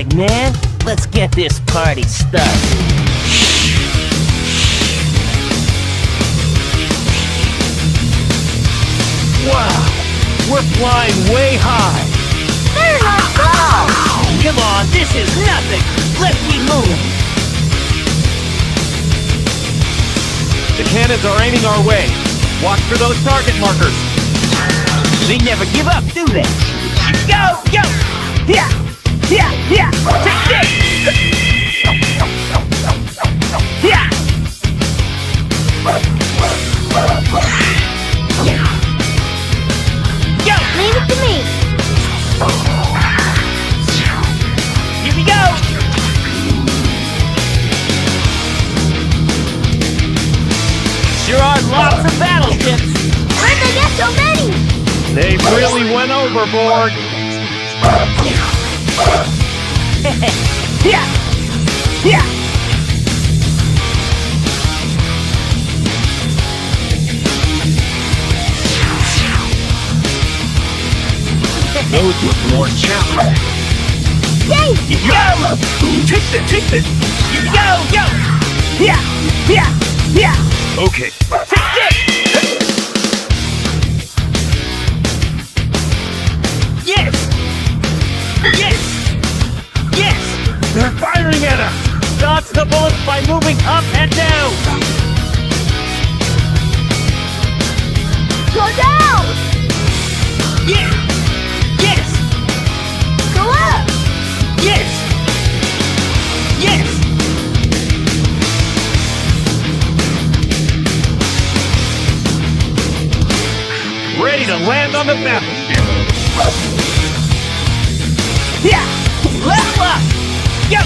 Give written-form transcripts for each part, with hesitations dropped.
Eggman. Let's get this party started. Wow, we're flying way high. They're not go! Come on, this is nothing. Let's keep moving. The cannons are aiming our way. Watch for those target markers. They never give up, do they? Go, go! Yeah, yeah, yeah! Take this! Yeah! Go! Leave it to me! Here we go! Sure are lots of battleships! Where'd they get so many? They really went overboard. Yeah! Yeah! Those look more challenging. Yay! Go! Take this! Go, go! Yeah! Yeah! Yeah! Okay. Take this! Yes! Yes! Yes! They're firing at us! Dodge the bullets by moving up and down! Go down! Yes! Yes! Go up! Yes! Yes! Ready to land on the battleship. Yeah! Level up! Go!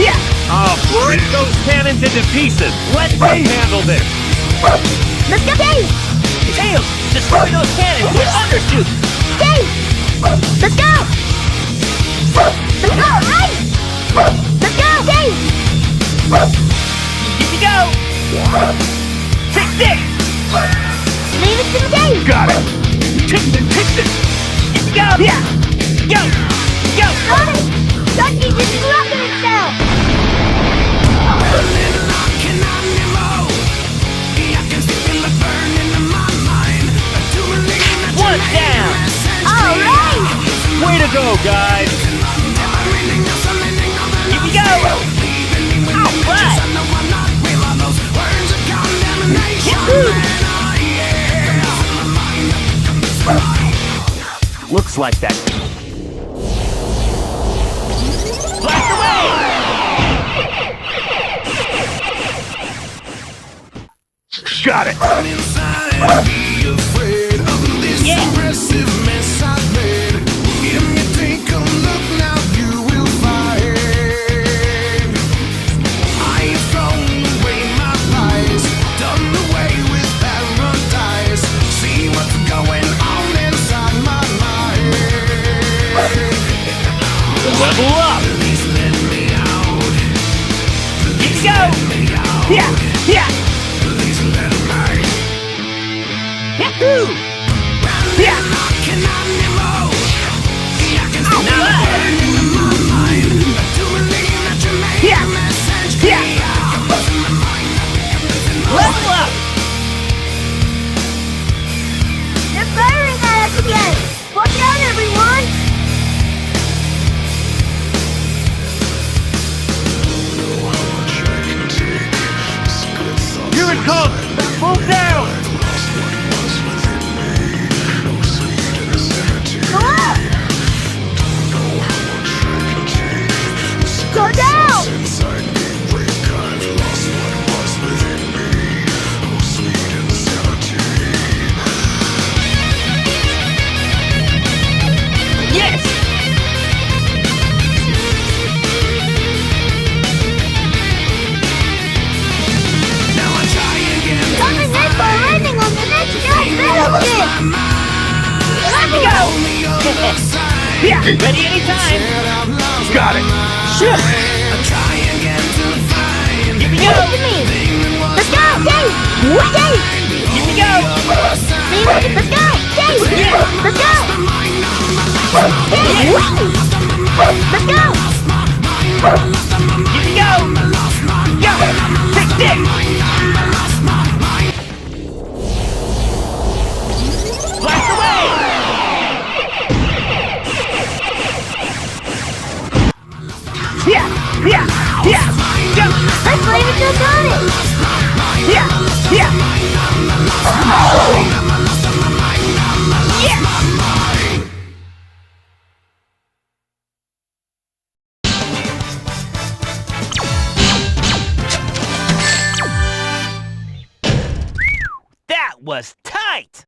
Yeah! I'll break those cannons into pieces. Let me handle this. Let's go! Dave! Tails! Destroy those cannons with undershoot! Dave! Let's go! Let's go! Right! Let's go! Dave! Here we go! Take this! Leave it to me, Dave! Got it. Take this. Here we go! Yeah! Go! Go! Got it! Ducky just rocking itself! One down! Alright! Way to go, guys. Here we go! Alright! Looks like that. Blast away! Got it. Level up! Here we go! Yeah! Yeah! Yahoo! Yeah! Yeah! Yeah! Level up! They're firing at us again! Watch out, everyone! Here it comes. Move down. Go up! Go down! Yes! Coming in for landing on the next battleship! Here we go! Yeah! Ready anytime! Got it. Sure! Here we Give go! it to me! Let's go, Dave! Dave! Here we go! Let's go, Dave! Yeah! Let's go! Dave! Let's go! You go! Go! Take this! Blast away! Yeah! Yeah! Yeah! Jump! Let's leave it till Sonic! Yeah! Yeah! Yeah! That was tight!